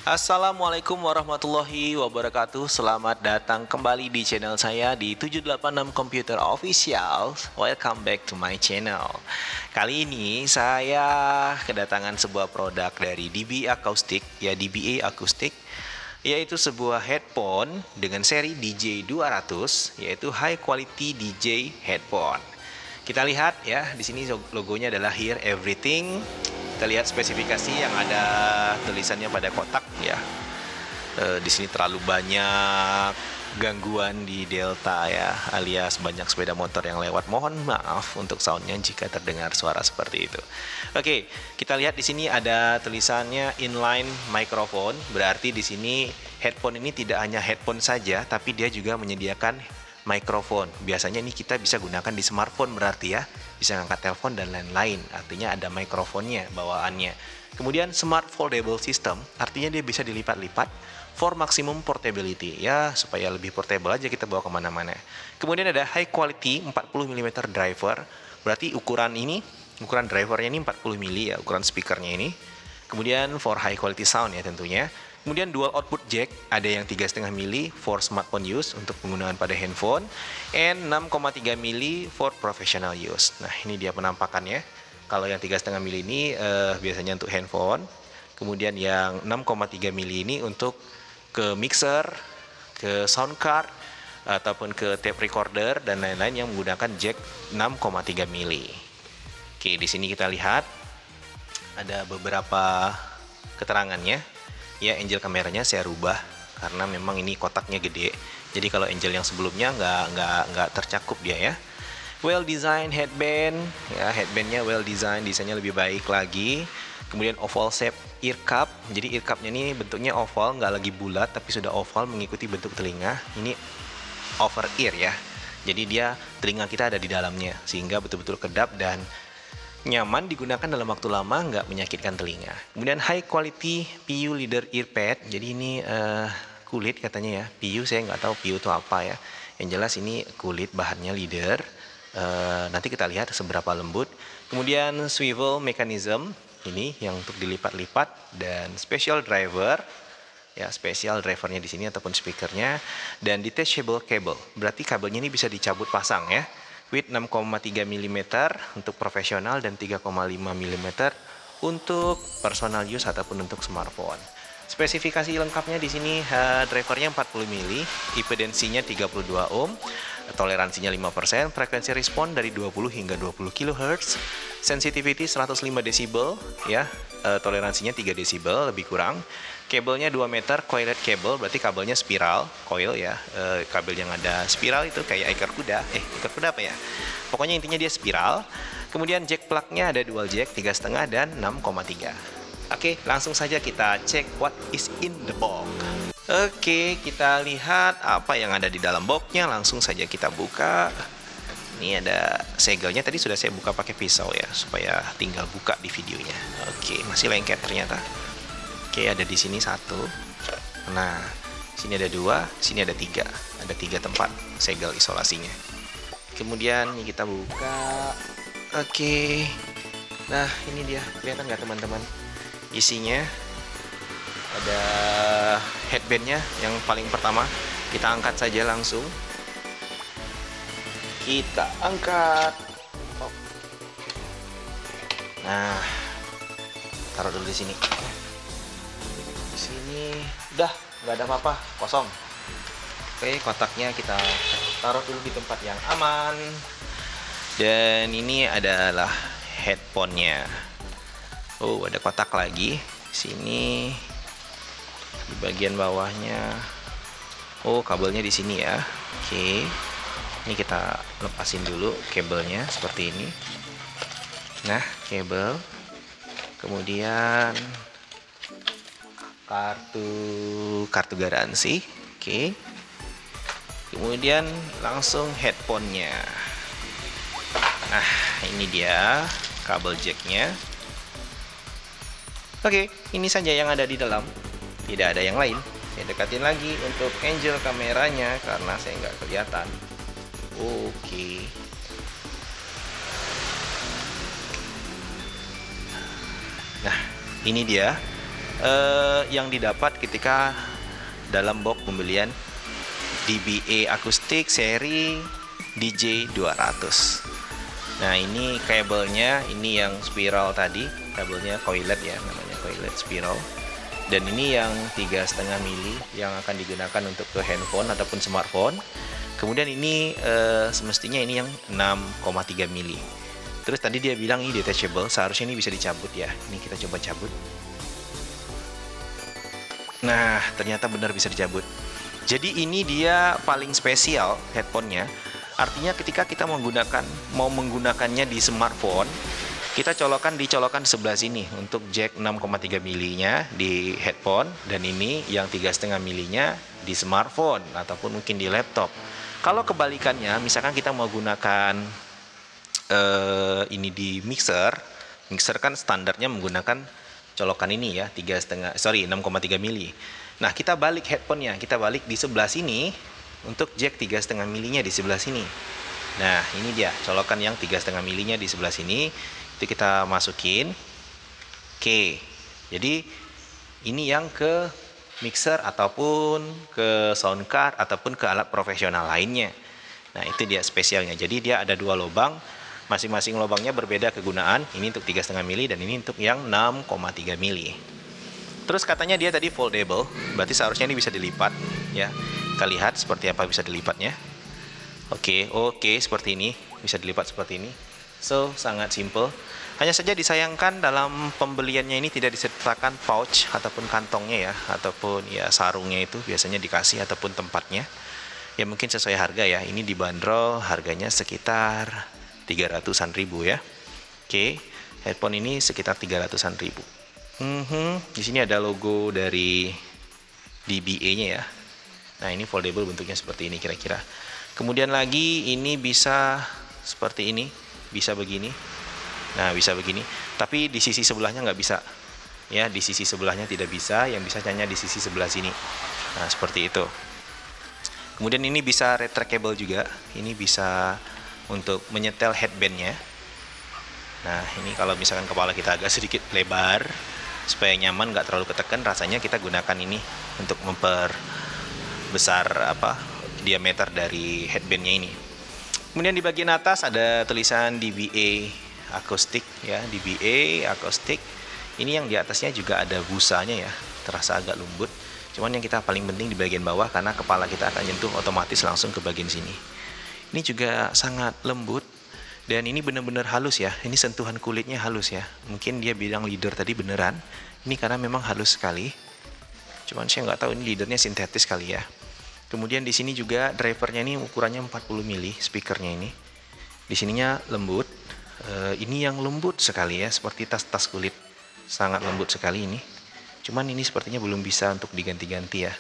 Assalamualaikum warahmatullahi wabarakatuh. Selamat datang kembali di channel saya di 786 Computer Official. Welcome back to my channel. Kali ini saya kedatangan sebuah produk dari DBA Acoustic, yaitu sebuah headphone dengan seri DJ200, yaitu High Quality DJ Headphone. Kita lihat ya, di sini logonya adalah Hear Everything. Kita lihat spesifikasi yang ada tulisannya pada kotak ya. Di sini terlalu banyak gangguan di delta ya, alias banyak sepeda motor yang lewat. Mohon maaf untuk soundnya jika terdengar suara seperti itu. Oke, kita lihat di sini ada tulisannya inline microphone. Berarti di sini headphone ini tidak hanya headphone saja, tapi dia juga menyediakan microphone. Biasanya ini kita bisa gunakan di smartphone, berarti ya bisa ngangkat telepon dan lain-lain, artinya ada mikrofonnya bawaannya. Kemudian smart foldable system, artinya dia bisa dilipat-lipat for maximum portability ya, supaya lebih portable aja kita bawa kemana-mana. Kemudian ada high quality 40 mm driver, berarti ukuran drivernya ini 40 mm ya, ukuran speakernya ini. Kemudian for high quality sound ya tentunya. Kemudian dual output jack, ada yang 3,5 mm for smartphone use untuk penggunaan pada handphone, and 6,3 mm for professional use. Nah, ini dia penampakannya. Kalau yang 3,5 mm ini biasanya untuk handphone. Kemudian yang 6,3 mm ini untuk ke mixer, ke sound card, ataupun ke tape recorder dan lain-lain yang menggunakan jack 6,3 mm. Oke, di sini kita lihat ada beberapa keterangannya. Ya, angel kameranya saya rubah karena memang ini kotaknya gede. Jadi kalau angel yang sebelumnya nggak tercakup dia ya. Well design headband, ya headbandnya well design, desainnya lebih baik lagi. Kemudian oval shape ear cup. Jadi ear cupnya ini bentuknya oval, nggak lagi bulat tapi sudah oval mengikuti bentuk telinga. Ini over ear ya. Jadi dia telinga kita ada di dalamnya sehingga betul-betul kedap dan nyaman digunakan dalam waktu lama, nggak menyakitkan telinga. Kemudian high quality PU leader ear pad. Jadi ini kulit katanya ya. PU saya nggak tahu PU itu apa ya. Yang jelas ini kulit, bahannya leader. Nanti kita lihat seberapa lembut. Kemudian swivel mechanism ini yang untuk dilipat-lipat dan special driver. Ya, special drivernya di sini ataupun speakernya, dan detachable cable. Berarti kabelnya ini bisa dicabut pasang ya. Width 6,3 mm untuk profesional dan 3,5 mm untuk personal use ataupun untuk smartphone. Spesifikasi lengkapnya di sini drivernya 40 mm, impedensinya 32 ohm, toleransinya 5%, frekuensi respon dari 20 hingga 20 kHz, sensitivity 105 decibel ya, toleransinya 3 decibel lebih kurang. Kabelnya 2 meter, coiled cable, berarti kabelnya spiral, coil ya, kabel yang ada spiral itu kayak ekor kuda, ekor kuda apa ya? Pokoknya intinya dia spiral. Kemudian jack plug-nya ada dual jack, 3,5 dan 6,3. Oke, langsung saja kita cek what is in the box. Oke, kita lihat apa yang ada di dalam boxnya, langsung saja kita buka. Ini ada segelnya, tadi sudah saya buka pakai pisau ya, supaya tinggal buka di videonya. Oke, masih lengket ternyata. Oke, ada di sini 1. Nah, sini ada 2, sini ada 3. Ada 3 tempat segel isolasinya. Kemudian ini kita buka. Oke. Nah, ini dia. Kelihatan nggak teman-teman? Isinya ada headbandnya yang paling pertama. Kita angkat saja langsung. Kita angkat. Nah, taruh dulu di sini. Sini udah nggak ada apa-apa, kosong. Oke, kotaknya kita taruh dulu di tempat yang aman. Dan ini adalah headphone-nya. Oh, ada kotak lagi sini di bagian bawahnya. Oh, kabelnya di sini ya. Oke, ini kita lepasin dulu kabelnya seperti ini. Nah, kabel, kemudian kartu garansi. Oke. Kemudian langsung headphone-nya. Nah, ini dia kabel jacknya. Oke, ini saja yang ada di dalam. Tidak ada yang lain. Saya dekatin lagi untuk angel kameranya karena saya nggak kelihatan. Oke. Nah, ini dia yang didapat ketika dalam box pembelian DBA akustik seri DJ200. Nah, ini kabelnya, ini yang spiral tadi, kabelnya coilet ya, namanya coilet spiral. Dan ini yang 3,5 mili yang akan digunakan untuk ke handphone ataupun smartphone. Kemudian ini semestinya ini yang 6,3 mili. Terus tadi dia bilang ini detachable, seharusnya ini bisa dicabut ya. Ini kita coba cabut. Nah, ternyata benar bisa dicabut. Jadi ini dia paling spesial headphone-nya. Artinya ketika kita mau menggunakannya di smartphone, kita dicolokkan sebelah sini untuk jack 6,3 milinya di headphone, dan ini yang 3,5 milinya di smartphone ataupun mungkin di laptop. Kalau kebalikannya, misalkan kita mau gunakan ini di mixer kan standarnya menggunakan colokan ini ya, 6,3 mili. Nah, kita balik headphone-nya, kita balik di sebelah sini untuk jack 3,5 milinya di sebelah sini. Nah, ini dia colokan yang 3,5 milinya di sebelah sini. Itu kita masukin. Oke. Jadi ini yang ke mixer ataupun ke sound card ataupun ke alat profesional lainnya. Nah, itu dia spesialnya. Jadi dia ada dua lubang. Masing-masing lubangnya berbeda kegunaan. Ini untuk 3,5 mili dan ini untuk yang 6,3 mili. Terus katanya dia tadi foldable, berarti seharusnya ini bisa dilipat ya. Kita lihat seperti apa bisa dilipatnya. Oke, seperti ini, bisa dilipat seperti ini. So, sangat simple. Hanya saja disayangkan dalam pembeliannya ini tidak disertakan pouch ataupun kantongnya ya, ataupun ya sarungnya itu biasanya dikasih ataupun tempatnya. Ya mungkin sesuai harga ya. Ini dibanderol harganya sekitar 300-an ribu ya. Oke, headphone ini sekitar 300-an ribu. Di sini ada logo dari DBA-nya ya. Nah, ini foldable bentuknya seperti ini kira-kira. Kemudian lagi ini bisa seperti ini, bisa begini. Nah, bisa begini. Tapi di sisi sebelahnya nggak bisa. Ya, di sisi sebelahnya tidak bisa. Yang bisa hanya di sisi sebelah sini. Nah, seperti itu. Kemudian ini bisa retractable juga. Ini bisa untuk menyetel headbandnya. Nah, ini kalau misalkan kepala kita agak sedikit lebar supaya nyaman, nggak terlalu ketekan, rasanya kita gunakan ini untuk memperbesar diameter dari headbandnya ini. Kemudian di bagian atas ada tulisan DBA akustik ya, DBA akustik. Ini yang di atasnya juga ada busanya ya, terasa agak lembut. Cuman yang kita paling penting di bagian bawah, karena kepala kita akan nyentuh otomatis langsung ke bagian sini. Ini juga sangat lembut dan ini benar-benar halus ya. Ini sentuhan kulitnya halus ya. Mungkin dia bilang leader tadi beneran. Ini karena memang halus sekali. Cuman saya nggak tahu ini leadernya sintetis kali ya. Kemudian di sini juga drivernya ini ukurannya 40 mili, speakernya ini. Di sininya lembut. Ini yang lembut sekali ya, seperti tas-tas kulit. Sangat lembut sekali ini. Cuman ini sepertinya belum bisa untuk diganti-ganti ya.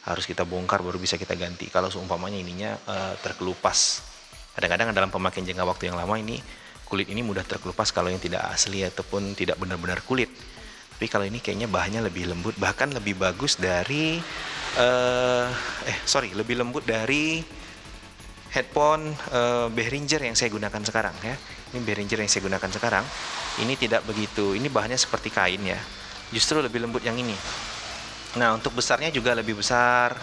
Harus kita bongkar baru bisa kita ganti. Kalau seumpamanya ininya terkelupas. Kadang-kadang dalam pemakaian jangka waktu yang lama ini kulit ini mudah terkelupas kalau yang tidak asli ataupun tidak benar-benar kulit. Tapi kalau ini kayaknya bahannya lebih lembut, bahkan lebih bagus dari lebih lembut dari headphone Behringer yang saya gunakan sekarang ya. Ini Behringer yang saya gunakan sekarang. Ini tidak begitu. Ini bahannya seperti kain ya. Justru lebih lembut yang ini. Nah, untuk besarnya juga lebih besar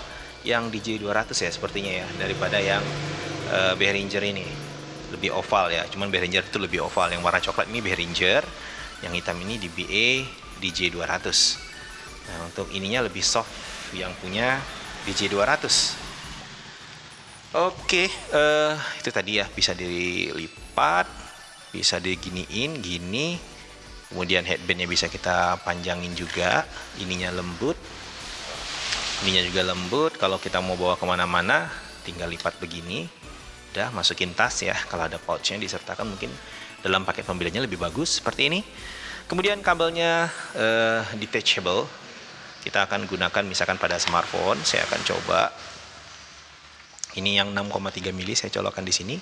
yang DJ200 ya sepertinya ya, daripada yang Behringer ini. Lebih oval ya, cuman Behringer itu lebih oval. Yang warna coklat ini Behringer, yang hitam ini DBA DJ200. Nah, untuk ininya lebih soft yang punya DJ200. Oke, itu tadi ya, bisa dilipat, bisa diginiin, gini. Kemudian headbandnya bisa kita panjangin juga. Ininya lembut, ininya juga lembut. Kalau kita mau bawa kemana-mana, tinggal lipat begini. Udah masukin tas ya. Kalau ada pouchnya disertakan mungkin dalam paket pembeliannya lebih bagus seperti ini. Kemudian kabelnya detachable. Kita akan gunakan misalkan pada smartphone. Saya akan coba. Ini yang 6,3 mili saya colokkan di sini.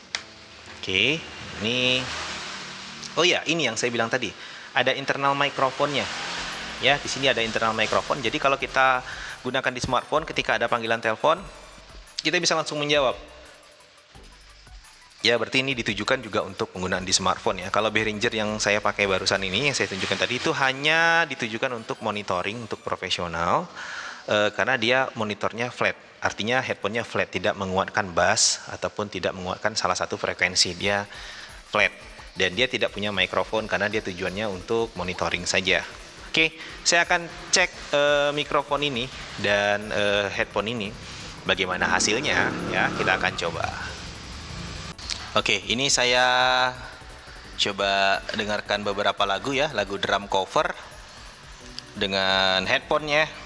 Oke, ini. Oh ya, ini yang saya bilang tadi. Ada internal mikrofonnya. Ya, di sini ada internal mikrofon. Jadi kalau kita gunakan di smartphone ketika ada panggilan telepon, kita bisa langsung menjawab. Ya, berarti ini ditujukan juga untuk penggunaan di smartphone ya. Kalau Behringer yang saya pakai barusan ini, yang saya tunjukkan tadi itu hanya ditujukan untuk monitoring, untuk profesional, karena dia monitornya flat. Artinya headphone-nya flat, tidak menguatkan bass ataupun tidak menguatkan salah satu frekuensi. Dia flat dan dia tidak punya mikrofon karena dia tujuannya untuk monitoring saja. Oke, saya akan cek mikrofon ini dan headphone ini bagaimana hasilnya ya. Kita akan coba. Oke, ini saya coba dengarkan beberapa lagu ya, lagu drum cover dengan headphone-nya.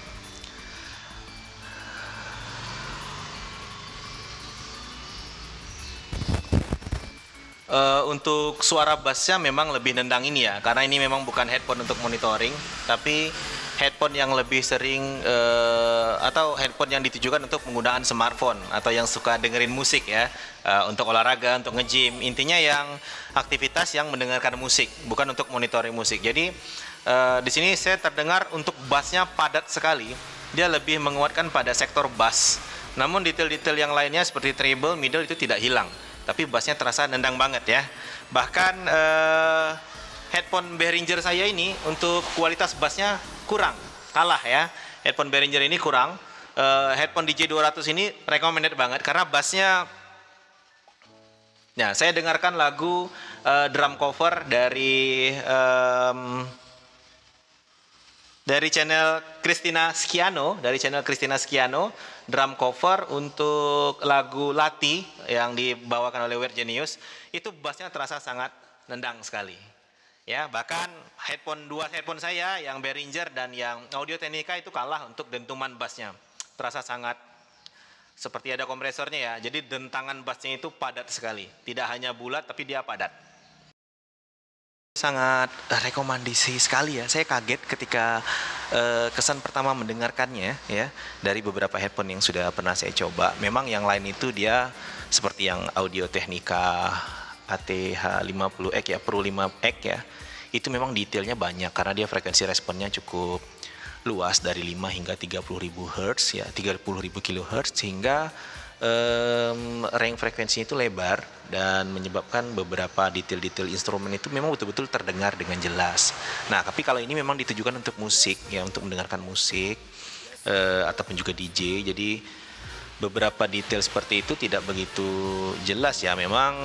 Untuk suara bassnya memang lebih nendang ini ya, karena ini memang bukan headphone untuk monitoring, tapi headphone yang lebih sering atau headphone yang ditujukan untuk penggunaan smartphone atau yang suka dengerin musik ya, untuk olahraga, untuk nge-gym, intinya yang aktivitas yang mendengarkan musik, bukan untuk monitoring musik. Jadi di sini saya terdengar untuk bassnya padat sekali, dia lebih menguatkan pada sektor bass. Namun detail-detail yang lainnya seperti treble, middle itu tidak hilang, tapi bassnya terasa nendang banget ya. Bahkan headphone Behringer saya ini untuk kualitas bassnya kurang, kalah ya. Headphone Behringer ini kurang. Headphone DJ 200 ini recommended banget karena bassnya. Nah, saya dengarkan lagu drum cover dari channel Christina Schiano, drum cover untuk lagu Lati yang dibawakan oleh Weird Genius, itu bassnya terasa sangat nendang sekali. Ya, bahkan dua headphone saya yang Behringer dan yang Audio Technica itu kalah untuk dentuman bassnya. Terasa sangat seperti ada kompresornya ya. Jadi dentangan bassnya itu padat sekali. Tidak hanya bulat tapi dia padat. Sangat rekomendasi sekali ya. Saya kaget ketika kesan pertama mendengarkannya ya dari beberapa headphone yang sudah pernah saya coba. Memang yang lain itu dia seperti yang Audio Technica ATH50X ya, Pro 5X ya. Itu memang detailnya banyak karena dia frekuensi responnya cukup luas dari 5 hingga 30.000 Hz ya, 30.000 kHz, sehingga range frekuensinya itu lebar dan menyebabkan beberapa detail-detail instrumen itu memang betul-betul terdengar dengan jelas. Nah, tapi kalau ini memang ditujukan untuk musik ya, untuk mendengarkan musik ataupun juga DJ. Jadi beberapa detail seperti itu tidak begitu jelas ya. Memang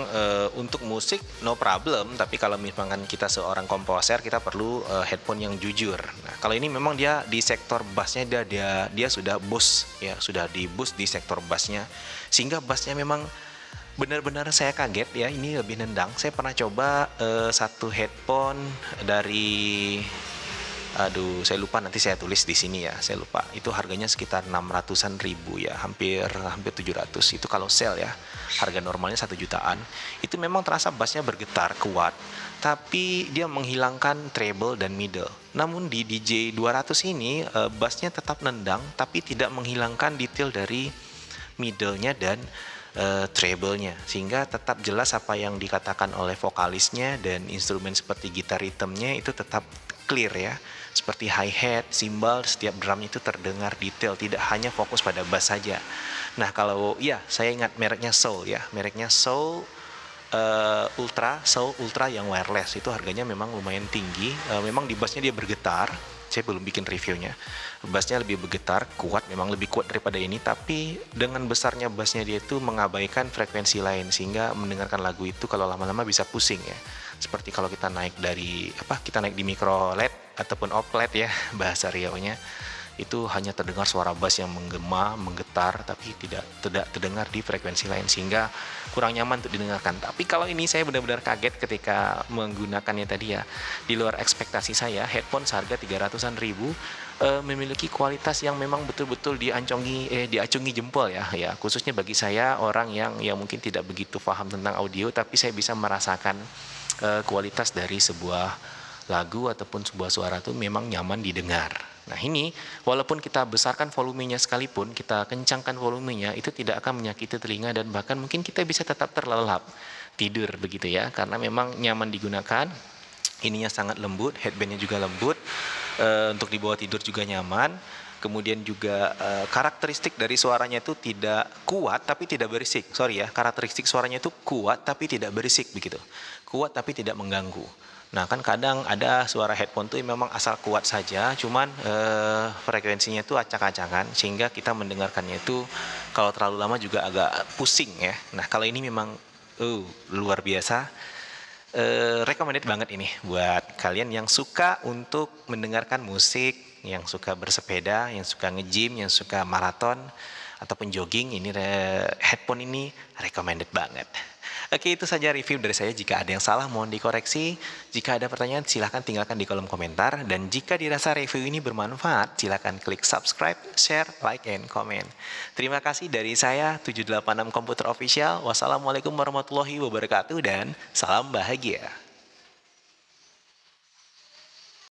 untuk musik no problem, tapi kalau misalkan kita seorang komposer kita perlu headphone yang jujur. Nah, kalau ini memang dia di sektor bassnya dia sudah boost ya, sudah di boost di sektor bassnya, sehingga bassnya memang benar-benar saya kaget ya, ini lebih nendang. Saya pernah coba satu headphone dari, aduh saya lupa, nanti saya tulis di sini ya, saya lupa. Itu harganya sekitar 600-an ribu ya, hampir 700 itu kalau sale ya. Harga normalnya 1 jutaan. Itu memang terasa bassnya bergetar kuat, tapi dia menghilangkan treble dan middle. Namun di DJ 200 ini bassnya tetap nendang, tapi tidak menghilangkan detail dari middle-nya dan treble-nya, sehingga tetap jelas apa yang dikatakan oleh vokalisnya, dan instrumen seperti gitar rhythm-nya itu tetap clear ya. Seperti hi-hat, cymbal, setiap drum itu terdengar detail, tidak hanya fokus pada bass saja. Nah, kalau ya saya ingat mereknya Soul ya, mereknya Soul Ultra yang wireless, itu harganya memang lumayan tinggi. Memang di bassnya dia bergetar. Saya belum bikin reviewnya. Bassnya lebih bergetar, kuat, memang lebih kuat daripada ini, tapi dengan besarnya bassnya dia itu mengabaikan frekuensi lain, sehingga mendengarkan lagu itu kalau lama-lama bisa pusing ya. Seperti kalau kita naik di micro LED ataupun oplet ya bahasa Riau-nya, itu hanya terdengar suara bass yang menggema, menggetar, tapi tidak terdengar di frekuensi lain, sehingga kurang nyaman untuk didengarkan. Tapi kalau ini saya benar-benar kaget ketika menggunakannya tadi ya, di luar ekspektasi saya. Headphone seharga 300-an ribu memiliki kualitas yang memang betul-betul diacungi jempol ya, khususnya bagi saya orang yang mungkin tidak begitu paham tentang audio, tapi saya bisa merasakan kualitas dari sebuah lagu ataupun sebuah suara itu memang nyaman didengar. Nah, ini walaupun kita besarkan volumenya sekalipun, kita kencangkan volumenya, itu tidak akan menyakiti telinga, dan bahkan mungkin kita bisa tetap terlelap tidur begitu ya, karena memang nyaman digunakan. Ininya sangat lembut, headbandnya juga lembut, untuk dibawa tidur juga nyaman. kemudian juga karakteristik dari suaranya itu tidak kuat tapi tidak berisik. Sorry ya, karakteristik suaranya itu kuat tapi tidak berisik begitu. Kuat tapi tidak mengganggu. Nah kan kadang ada suara headphone tuh memang asal kuat saja, cuman frekuensinya itu acak-acakan sehingga kita mendengarkannya itu kalau terlalu lama juga agak pusing ya. Nah kalau ini memang luar biasa. Recommended banget ini buat kalian yang suka untuk mendengarkan musik, yang suka bersepeda, yang suka nge-gym, yang suka maraton ataupun jogging. Ini headphone ini recommended banget. Oke, itu saja review dari saya. Jika ada yang salah mohon dikoreksi. Jika ada pertanyaan silahkan tinggalkan di kolom komentar. Dan jika dirasa review ini bermanfaat, silahkan klik subscribe, share, like, and comment. Terima kasih dari saya 786 Komputer Official. Wassalamualaikum warahmatullahi wabarakatuh dan salam bahagia.